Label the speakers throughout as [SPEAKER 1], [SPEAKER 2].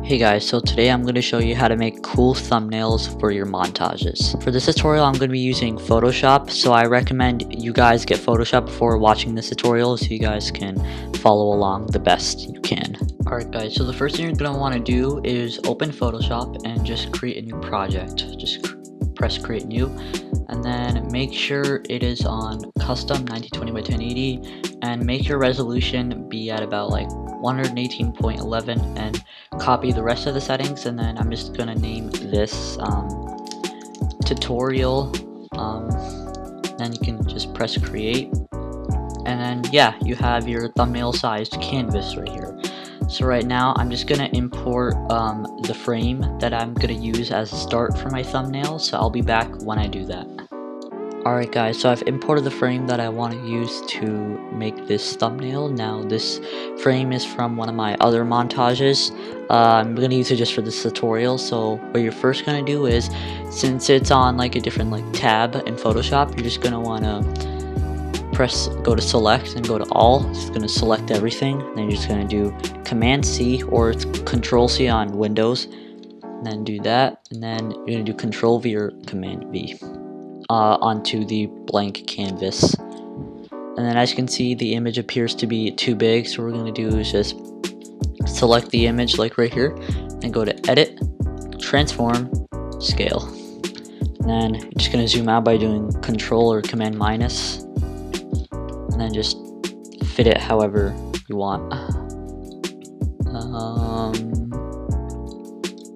[SPEAKER 1] Hey guys, so today I'm going to show you how to make cool thumbnails for your montages. For this tutorial I'm going to be using Photoshop, so I recommend you guys get Photoshop before watching this tutorial so you guys can follow along the best you can. Alright guys, so the first thing you're going to want to do is open Photoshop and just create a new project. Just press create new and then make sure it is on custom 1920 by 1080 and make your resolution be at about like 118.11 and copy the rest of the settings, and then I'm just gonna name this tutorial. Then you can just press create, and then yeah, you have your thumbnail sized canvas right here. So right now I'm just gonna import the frame that I'm gonna use as a start for my thumbnail, so I'll be back when I do that. Alright guys, so I've imported the frame that I want to use to make this thumbnail. Now this frame is from one of my other montages. I'm going to use it just for this tutorial. So what you're first going to do is, since it's on like a different like tab in Photoshop, you're just going to want to go to select and go to all. It's going to select everything. Then you're just going to do Command C or Control C on Windows. And then do that. And then you're going to do Control V or Command V. Onto the blank canvas, and then as you can see the image appears to be too big, so what we're going to do is just select the image like right here and go to edit, transform, scale, and then you're just going to zoom out by doing control or command minus and then just fit it however you want.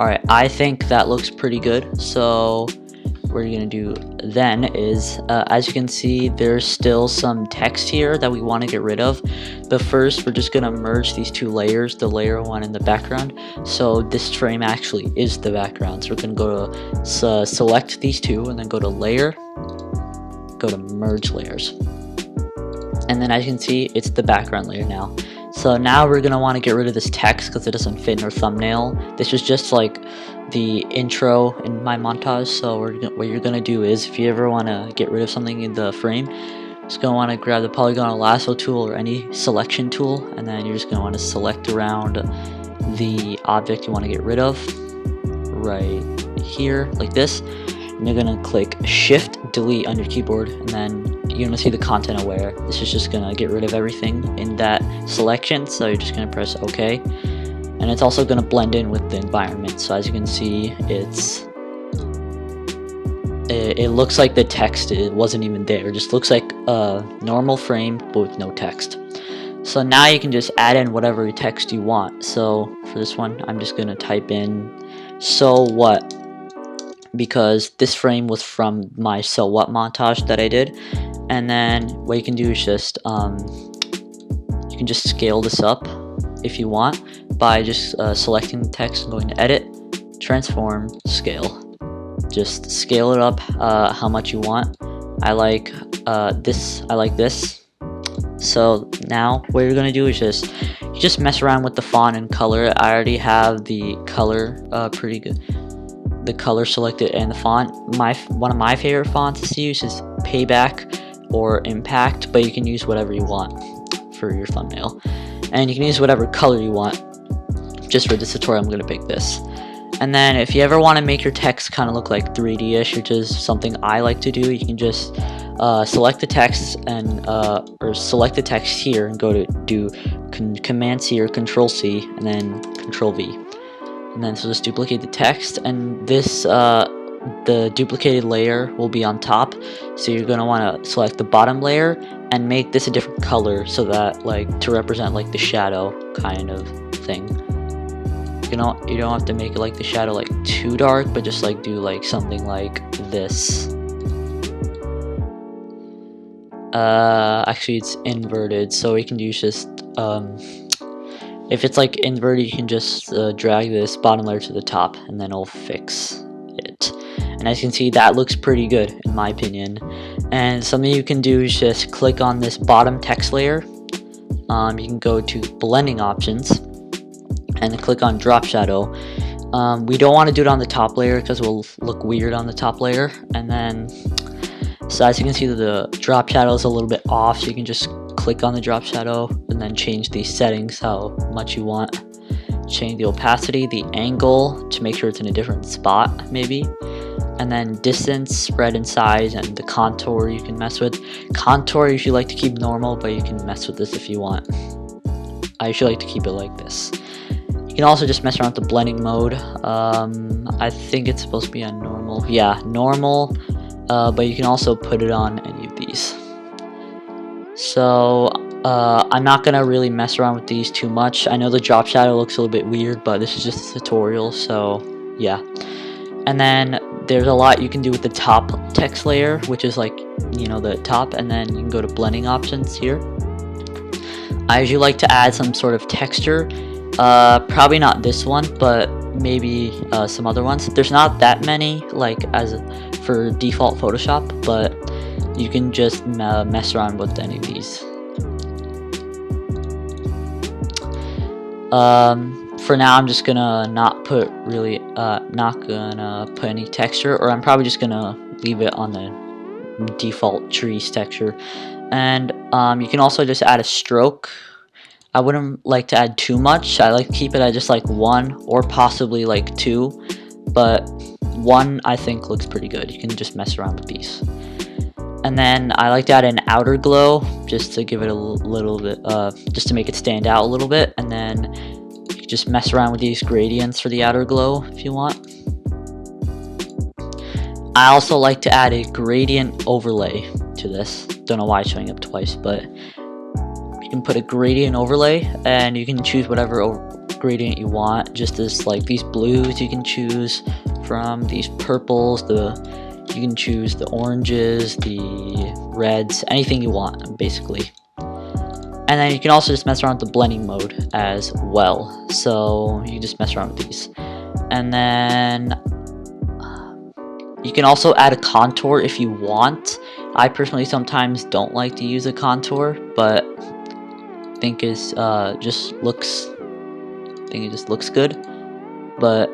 [SPEAKER 1] Alright, I think that looks pretty good, so what you're going to do then is, as you can see, there's still some text here that we want to get rid of, but first we're just going to merge these two layers, the layer one and the background, so this frame actually is the background. So we're going to go to select these two and then go to layer, go to merge layers, and then as you can see it's the background layer now. So now we're going to want to get rid of this text because it doesn't fit in our thumbnail. This is just like the intro in my montage. So what you're going to do is, if you ever want to get rid of something in the frame, just going to want to grab the polygonal lasso tool or any selection tool, and then you're just going to want to select around the object you want to get rid of right here like this, and you're going to click shift delete on your keyboard, and then you're going to see the content aware. This is just going to get rid of everything in that selection, so you're just going to press OK, and it's also going to blend in with the environment. So as you can see, it looks like the text, it wasn't even there. It just looks like a normal frame but with no text. So now you can just add in whatever text you want. So for this one I'm just going to type in so what, because this frame was from my so what montage that I did. And then what you can do is just you can just scale this up if you want by just selecting the text and going to edit, transform, scale. Just scale it up how much you want. I like this. I like this. So now what you're gonna do is just mess around with the font and color. I already have the color pretty good. The color selected and the font. One of my favorite fonts to use is Payback or Impact, but you can use whatever you want for your thumbnail, and you can use whatever color you want. Just for this tutorial I'm going to pick this. And then if you ever want to make your text kind of look like 3D-ish, which is something I like to do, you can just select the text and or select the text here and go to do Command C or Control C and then Control V, and then so just duplicate the text, and this the duplicated layer will be on top. So you're going to want to select the bottom layer and make this a different color, so that like to represent like the shadow kind of thing. You don't have to make it like the shadow like too dark, but just like do like something like this. Actually it's inverted, so we can use just if it's like inverted, you can just drag this bottom layer to the top and then it'll fix it. And as you can see, that looks pretty good in my opinion. And something you can do is just click on this bottom text layer. You can go to blending options and then click on drop shadow. We don't want to do it on the top layer because it will look weird on the top layer. And then so as you can see, the drop shadow is a little bit off, so you can just click on the drop shadow and then change these settings how much you want. change the opacity, the angle to make sure it's in a different spot maybe, and then distance, spread, and size, and the contour you can mess with. Contour I usually like to keep normal, but you can mess with this if you want. I usually like to keep it like this. You can also just mess around with the blending mode. I think it's supposed to be on normal. Yeah, normal, but you can also put it on any of these. So I'm not gonna really mess around with these too much. I know the drop shadow looks a little bit weird, but this is just a tutorial, so yeah. And then there's a lot you can do with the top text layer, which is like, you know, the top, and then you can go to blending options here. I usually like to add some sort of texture, probably not this one, but maybe some other ones. There's not that many like as for default Photoshop, but you can just mess around with any of these. For now, I'm just gonna not put any texture, or I'm probably just gonna leave it on the default trees texture. And you can also just add a stroke. I wouldn't like to add too much. I like to keep it at just like 1 or possibly like 2, but 1 I think looks pretty good. You can just mess around with these. And then I like to add an outer glow just to give it a little bit, just to make it stand out a little bit. And then you can just mess around with these gradients for the outer glow if you want. I also like to add a gradient overlay to this. Don't know why it's showing up twice, but you can put a gradient overlay and you can choose whatever gradient you want. Just as like these blues you can choose from, these purples, you can choose the oranges, the reds, anything you want basically. And then you can also just mess around with the blending mode as well. So you can just mess around with these. And then you can also add a contour if you want. I personally sometimes don't like to use a contour, but I think it just looks good. But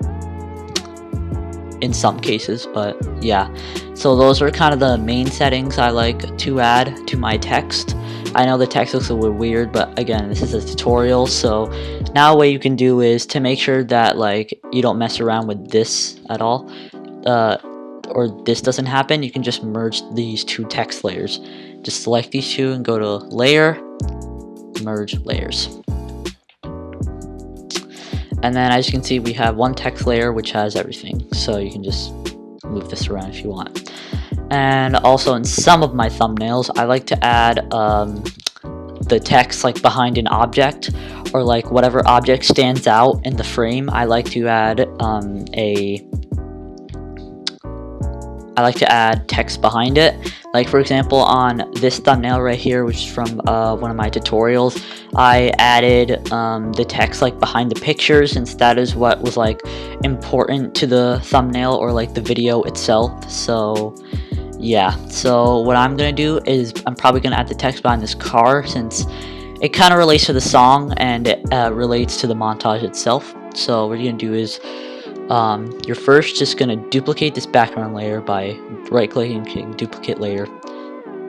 [SPEAKER 1] in some cases, but yeah. So those are kind of the main settings I like to add to my text. I know the text looks a little weird, but again, this is a tutorial, so now what you can do is to make sure that like you don't mess around with this at all, or this doesn't happen, you can just merge these two text layers. Just select these two and go to layer, merge layers. And then as you can see, we have one text layer which has everything, so you can just move this around if you want. And also in some of my thumbnails, I like to add the text like behind an object, or like whatever object stands out in the frame. I like to add text behind it. Like for example, on this thumbnail right here, which is from one of my tutorials, I added the text like behind the pictures, since that is what was like important to the thumbnail or like the video itself. So yeah, so what I'm gonna do is I'm probably gonna add the text behind this car, since it kind of relates to the song and it relates to the montage itself. So what you're gonna do is you're first just gonna duplicate this background layer by right clicking, duplicate layer,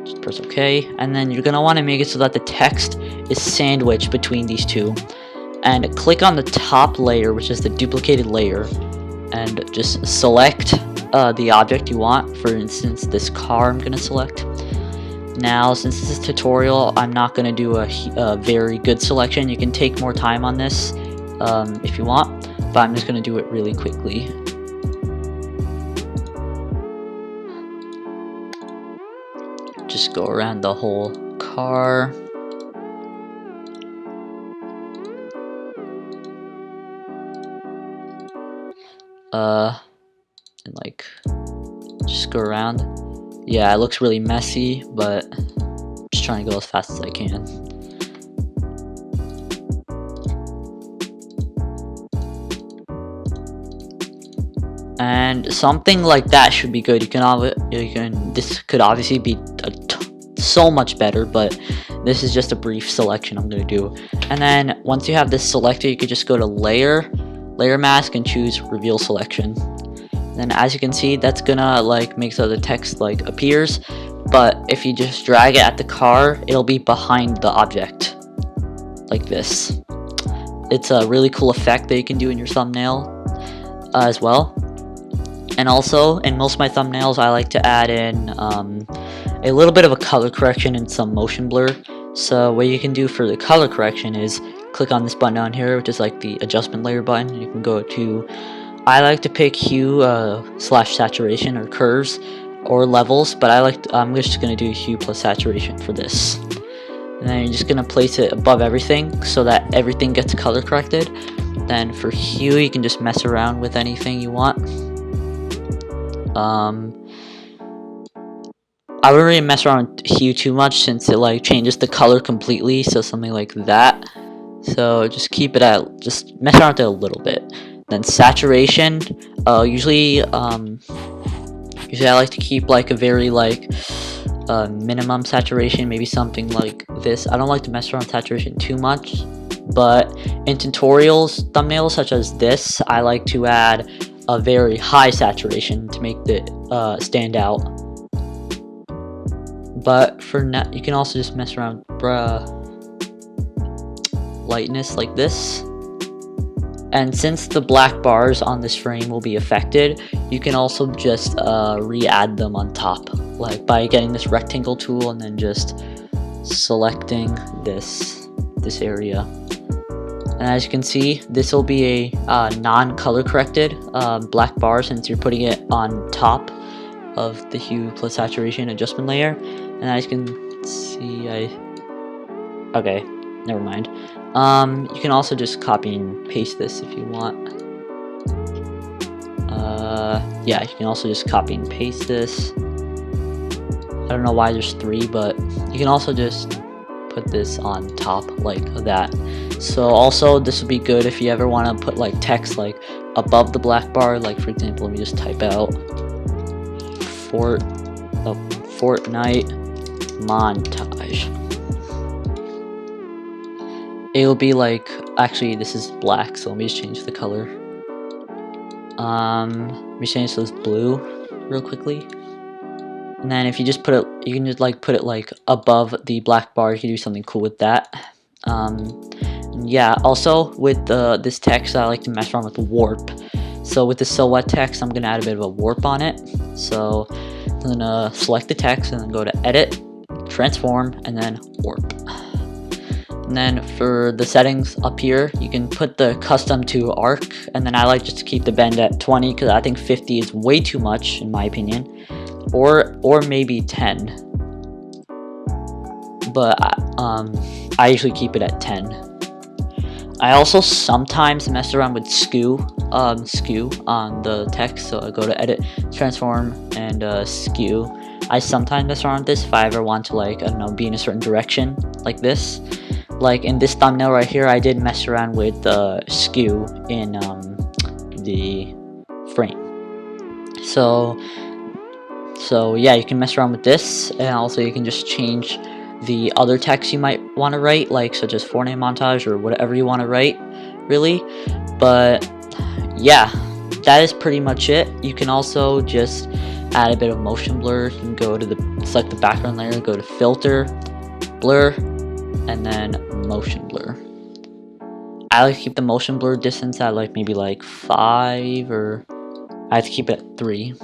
[SPEAKER 1] just press OK, and then you're gonna want to make it so that the text is sandwiched between these two, and click on the top layer, which is the duplicated layer, and just select the object you want. For instance, this car I'm gonna select. Now, since this is a tutorial, I'm not gonna do a very good selection. You can take more time on this if you want, but I'm just gonna do it really quickly. Just go around the whole car. And like just go around. Yeah, it looks really messy, but I'm just trying to go as fast as I can. And something like that should be good. This could obviously be so much better, but this is just a brief selection I'm going to do. And then once you have this selected, you could just go to layer mask and choose reveal selection. And then as you can see, that's gonna like make so the text like appears, but if you just drag it at the car, it'll be behind the object like this. it's a really cool effect that you can do in your thumbnail as well. And also, in most of my thumbnails, I like to add in a little bit of a color correction and some motion blur. So what you can do for the color correction is click on this button down here, which is like the adjustment layer button. You can go to, I like to pick hue / saturation or curves or levels, but I'm just going to do hue plus saturation for this. And then you're just going to place it above everything so that everything gets color corrected. Then for hue, you can just mess around with anything you want. I wouldn't really mess around with hue too much since it like changes the color completely, so something like that. So just keep it at, just mess around with it a little bit. Then saturation, usually I like to keep like a very like minimum saturation, maybe something like this. I don't like to mess around with saturation too much, but in tutorials, thumbnails such as this, I like to add a very high saturation to make it stand out. But for now, you can also just mess around lightness like this. And since the black bars on this frame will be affected, you can also just re-add them on top, like by getting this rectangle tool and then just selecting this area. And as you can see, this will be a non-color corrected black bar since you're putting it on top of the hue plus saturation adjustment layer. And as you can see, okay, never mind. You can also just copy and paste this if you want. Yeah, you can also just copy and paste this. I don't know why there's 3, but you can also just put this on top like that. So also this would be good if you ever want to put like text like above the black bar, like for example, let me just type out Fortnite montage. It'll be like, actually this is black, so let me just change the color. Let me change this blue real quickly. And then if you just put it, you can just like put it like above the black bar. You can do something cool with that. Yeah, also with this text, I like to mess around with the warp. So with the silhouette text, I'm gonna add a bit of a warp on it. So I'm gonna select the text and then go to edit, transform, and then warp. And then for the settings up here, you can put the custom to arc, and then I like just to keep the bend at 20 because I think 50 is way too much in my opinion, or maybe 10. But I usually keep it at 10. I also sometimes mess around with skew on the text, so I go to edit, transform, and skew. I sometimes mess around with this if I ever want to, like, I don't know, be in a certain direction like this. Like in this thumbnail right here, I did mess around with skew in the frame. So yeah, you can mess around with this, and also you can just change the other text you might want to write, like such as Fortnite montage or whatever you want to write, really. But yeah, that is pretty much it. You can also just add a bit of motion blur. You can go to select the background layer, go to filter, blur, and then motion blur. I like to keep the motion blur distance at like maybe like 5, or I have to keep it at 3.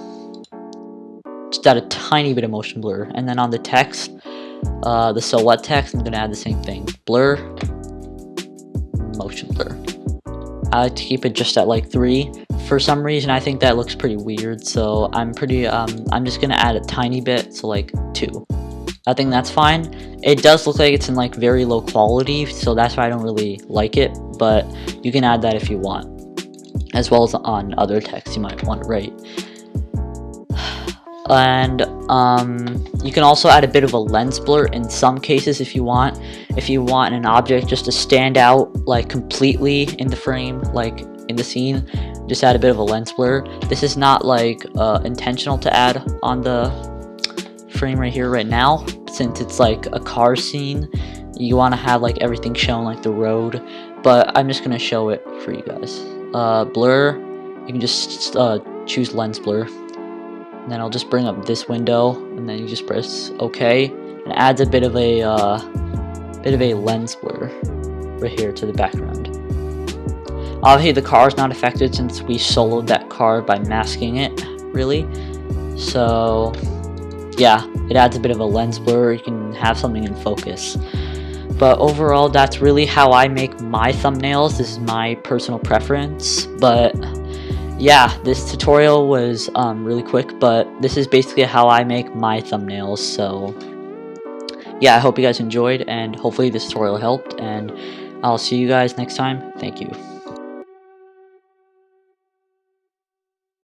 [SPEAKER 1] Just add a tiny bit of motion blur. And then on the text, the silhouette text, I'm gonna add the same thing. Blur, motion blur. I like to keep it just at like 3. For some reason, I think that looks pretty weird, so I'm just gonna add a tiny bit, so like 2. I think that's fine. It does look like it's in like very low quality, so that's why I don't really like it, but you can add that if you want, as well as on other text you might want to write. And you can also add a bit of a lens blur in some cases if you want. If you want an object just to stand out like completely in the frame, like in the scene, just add a bit of a lens blur. This is not like intentional to add on the frame right here right now, since it's like a car scene. You want to have like everything shown, like the road, but I'm just gonna show it for you guys. Blur, you can just choose lens blur, and then I'll just bring up this window, and then you just press OK, and it adds a bit of a lens blur right here to the background. Obviously the car is not affected since we soloed that car by masking it, really. So yeah, it adds a bit of a lens blur. You can have something in focus. But overall, that's really how I make my thumbnails. This is my personal preference. But yeah, this tutorial was really quick, but this is basically how I make my thumbnails. So yeah, I hope you guys enjoyed, and hopefully this tutorial helped, and I'll see you guys next time. Thank you.